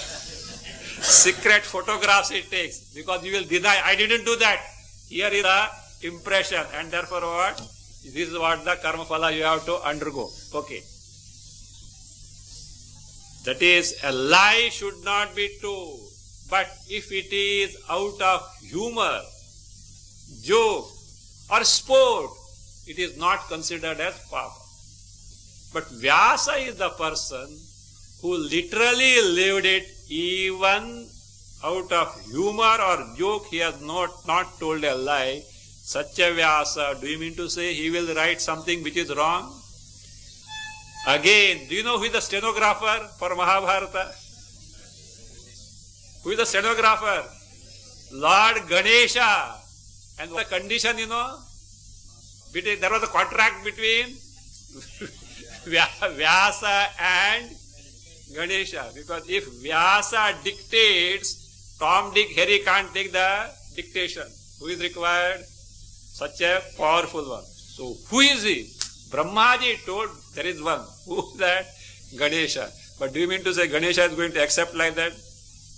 A: Secret photographs he takes because you will deny, I didn't do that. Here is the impression and therefore what? This is what the karma phala you have to undergo. Okay. That is, a lie should not be told. But if it is out of humor, joke or sport, it is not considered as papa. But Vyasa is the person who literally lived it, even out of humor or joke. He has not told a lie. Such a Vyasa, do you mean to say he will write something which is wrong? Again, do you know who is the stenographer for Mahabharata? Who is the stenographer? Lord Ganesha. And the condition, there was a contract between Vyasa and Ganesha. Because if Vyasa dictates, Tom, Dick, Harry can't take the dictation. Who is required? Such a powerful one. So, who is he? Brahmaji told there is one. Who is that? Ganesha. But do you mean to say Ganesha is going to accept like that?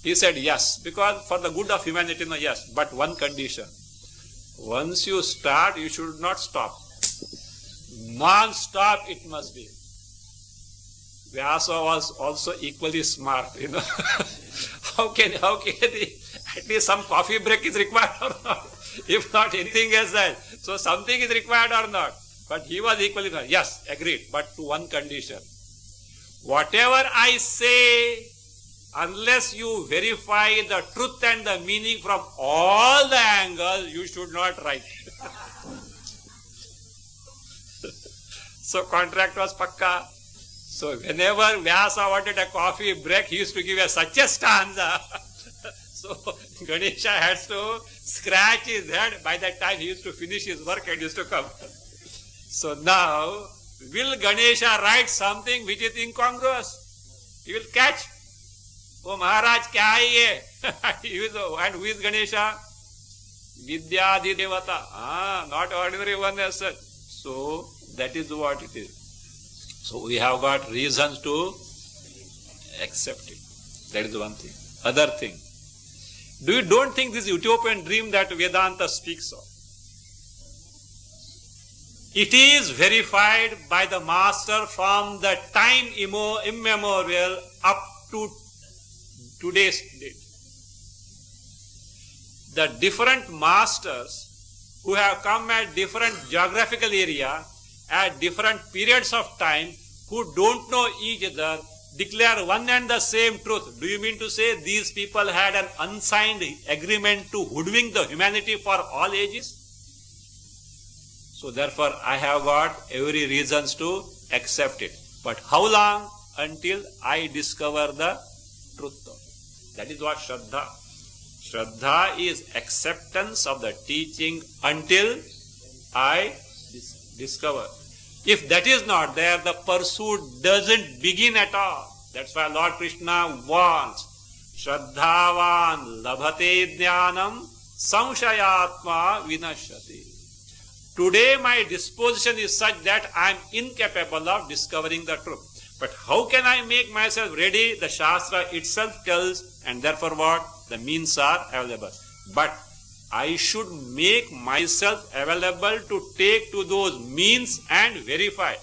A: He said yes, because for the good of humanity, no, yes, but one condition. Once you start, you should not stop. Non-stop it must be. Vyasa was also equally smart, How can at least some coffee break is required or not? If not anything else, so something is required or not. But he was equally smart. Yes, agreed, but to one condition. Whatever I say, unless you verify the truth and the meaning from all the angles, you should not write. So contract was pakka. So whenever Vyasa wanted a coffee break, he used to give such a stanza. So Ganesha has to scratch his head. By that time he used to finish his work and used to come. So now, will Ganesha write something which is incongruous? He will catch. Oh Maharaj, kya hai ye? And who is Ganesha? Vidyadhi Devata. Not ordinary one as such. So, that is what it is. So, we have got reasons to accept it. That is one thing. Other thing. Don't think this utopian dream that Vedanta speaks of. It is verified by the master from the time immemorial up to today's date. The different masters who have come at different geographical area, at different periods of time, who don't know each other, declare one and the same truth. Do you mean to say these people had an unsigned agreement to hoodwink the humanity for all ages? So therefore, I have got every reasons to accept it. But how long? Until I discover the truth of it. That is what Shraddha. Shraddha is acceptance of the teaching until I discover. If that is not there, the pursuit doesn't begin at all. That's why Lord Krishna warns, Shraddhavan labhate jnanam samshayatma vinashyati. Today my disposition is such that I am incapable of discovering the truth. But how can I make myself ready? The Shastra itself tells, and therefore what? The means are available. But I should make myself available to take to those means and verify.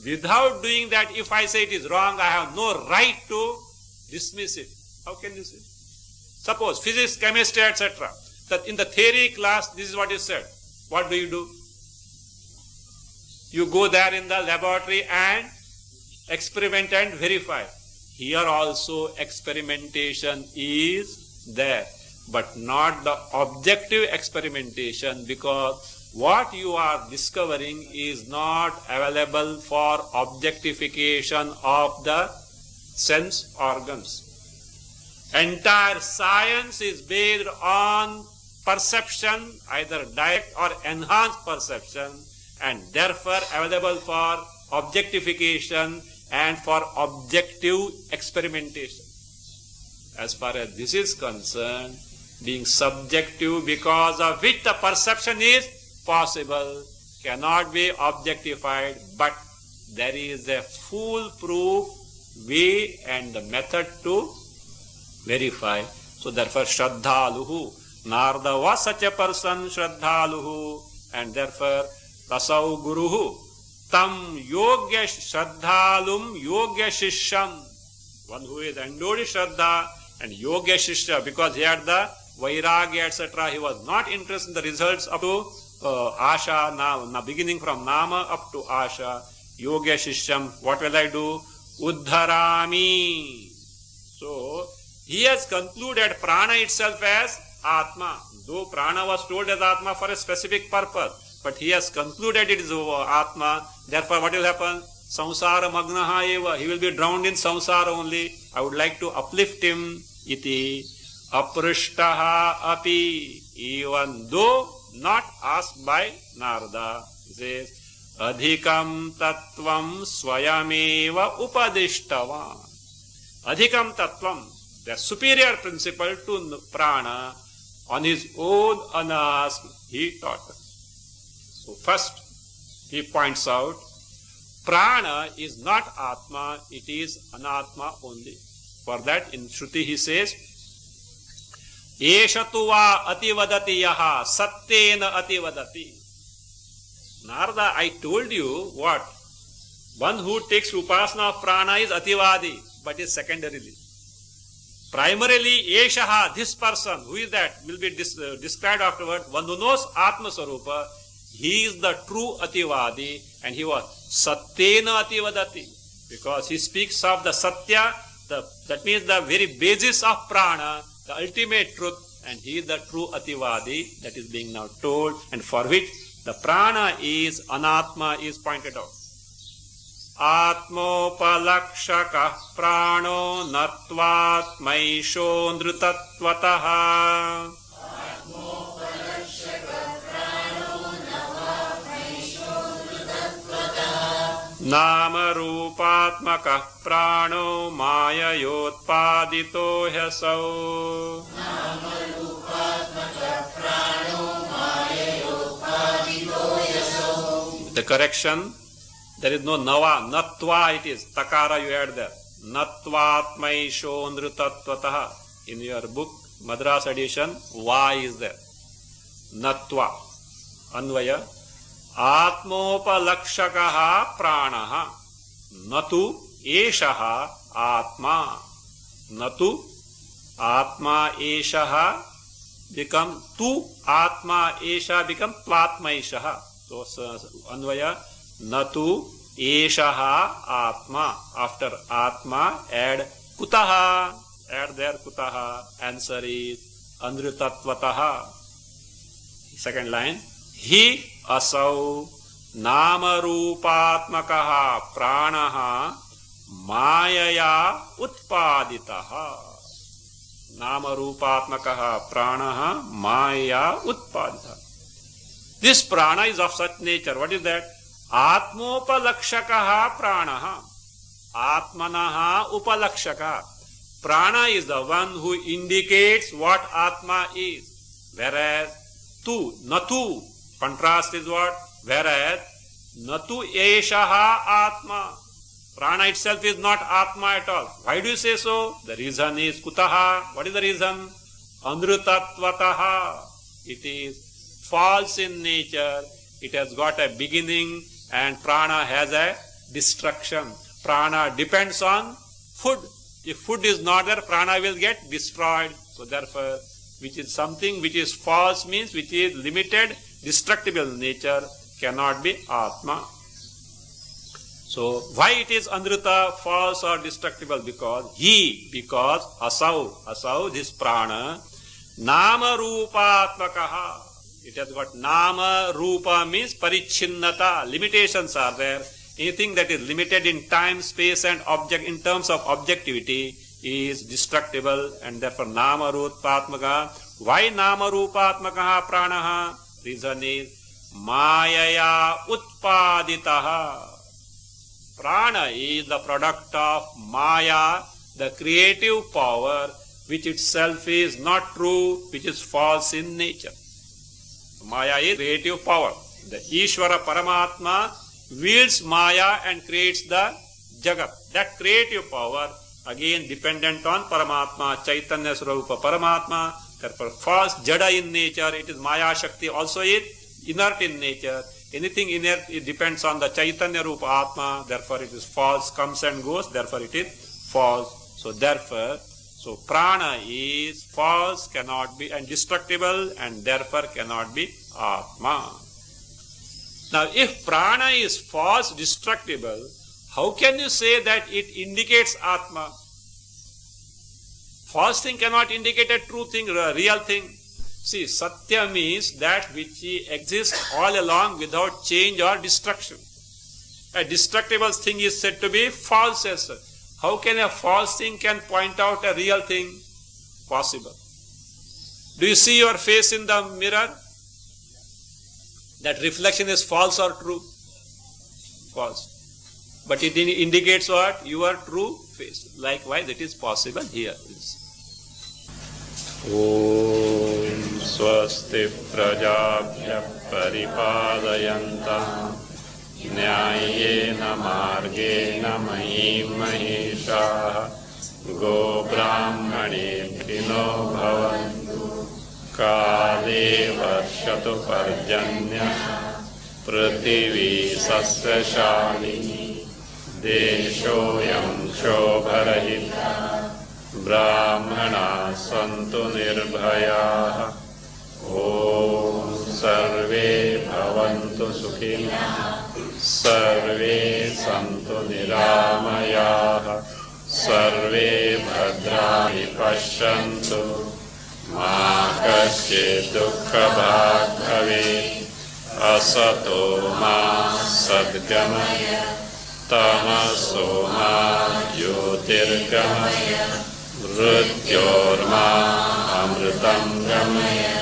A: Without doing that, if I say it is wrong, I have no right to dismiss it. How can you say? Suppose physics, chemistry, etc. That in the theory class, this is what is said. What do? You go there in the laboratory and experiment and verify. Here also experimentation is there, but not the objective experimentation, because what you are discovering is not available for objectification of the sense organs. Entire science is based on perception, either direct or enhanced perception, and therefore available for objectification and for objective experimentation. As far as this is concerned, being subjective because of which the perception is possible, cannot be objectified, but there is a foolproof way and the method to verify. So therefore Shraddhaluhu, Narada was such a person, Shraddhaluhu, and therefore Tasau Guruhu, Tam Yogya Shraddhalum Yogya Shishyam, one who is endowed with Shraddha and Yogya Shishya, because he had the vairagya, etc. He was not interested in the results up to asha, now beginning from nama up to asha. Yoga shishyam, what will I do? Uddharami. So, he has concluded prana itself as Atma. Though prana was told as Atma for a specific purpose, but he has concluded it is Atma. Therefore, what will happen? Samsara magnaha eva. He will be drowned in samsara only. I would like to uplift him. Iti aprishtaha api. Even though not asked by Narada. He says, adhikam tattvam swayameva upadishtavan. Adhikam tattvam, the superior principle to prana, on his own unasked, he taught us. So first, he points out, prana is not Atma, it is Anatma only. For that, in Shruti he says, Eshatuva ativadati yaha satyena ativadati. Narada, I told you what? One who takes upasana of prana is ativadi, but is secondarily. Primarily, Eshaha, this person, who is that, will be described afterward. One who knows Atma Sarupa, he is the true ativadi, and he was satyena ativadati, because he speaks of the satya, that means the very basis of prana, the ultimate truth, and he is the true ativadi that is being now told, and for which the prana is anatma is pointed out. Atmopalakshaka prano natvatmaisho nrutatvataha. Nama rupatmaka prano mayayotpadito hyasau. The correction, there is no nava, natva it is, takara you add there. Natvatmaisho nrutatvataha. In your book, Madras edition, va is there. Natva, anvaya. Atmopalakshakaha pranaha. Natu eshaha atma. Natu atma eshaha become tu atma esha become tvatma eshaha. So, anvaya, natu eshaha atma. After atma, add kutaha. Add there kutaha. Answer is anrutatvataha. Second line. He asau nama rupatmakaha pranaha mayaya utpaditaha. Nama rupatmakaha pranaha maya utpaditaha. This prana is of such nature. What is that? Atmopalakshakaha pranaha. Atmanaha upalakshaka. Prana is the one who indicates what Atma is. Whereas tu, natu, contrast is what? Whereas natu eshaha Atma. Prana itself is not Atma at all. Why do you say so? The reason is kutaha. What is the reason? Anrutatvataha. It is false in nature. It has got a beginning and prana has a destruction. Prana depends on food. If food is not there, prana will get destroyed. So therefore, which is something which is false means which is limited, destructible nature, cannot be Atma. So why it is Anruta, false or destructible? Because asau, this prana, nama rupatmakaha. It has got nama, rupa means parichinnata, limitations are there. Anything that is limited in time, space and object in terms of objectivity is destructible, and therefore nama rupatmaka. Why nama rupatmakaha pranaha? Reason is mayaya utpaditaha. Prana is the product of maya, the creative power, which itself is not true, which is false in nature. Maya is creative power. The Ishvara Paramatma wields maya and creates the Jagat. That creative power again dependent on Paramatma, Chaitanya Swarupa Paramatma. Therefore false Jada in nature, it is Maya Shakti also is inert in nature. Anything inert, it depends on the Chaitanya Rupa Atma. Therefore it is false, comes and goes. Therefore it is false. So therefore, So prana is false, cannot be, and destructible, and therefore cannot be Atma. Now if prana is false, destructible, how can you say that it indicates Atma? False thing cannot indicate a true thing, a real thing. See, Satya means that which exists all along without change or destruction. A destructible thing is said to be false as such. How can a false thing can point out a real thing? Possible. Do you see your face in the mirror? That reflection is false or true? False. But it indicates what? Your true face. Likewise, it is possible here. Om Swasti Prajabhya Paripadayanta Nyayena Margena Mahim Mahesha Go Brahmanebhino Bhavantu Kale Varshatu Parjanya Prithivi Sasyashalini Deshoyam Shobharahita Brahmana Santu Nirbhayaha Om Sarve Bhavantu Sukhina Sarve Santu Niramayaha Sarve Bhadrani Pashyantu Ma Kashyit Dukkha Bhag Bhavet Asato Ma Sadgamaya Tamaso Ma Jyotirgamaya Mrityorma Amritam Gamaya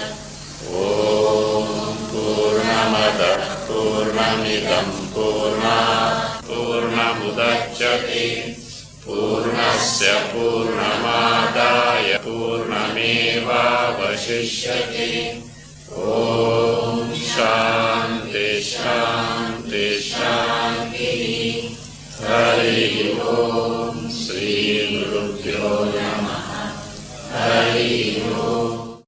A: Om Purnamada Purnamidam Purna Purnamudachyate Purnasya Purnamadaya Purnameva Vashishyate Om Shanti Shanti Shanti Hari Om Sri Gurubhyo Namaha Hari Om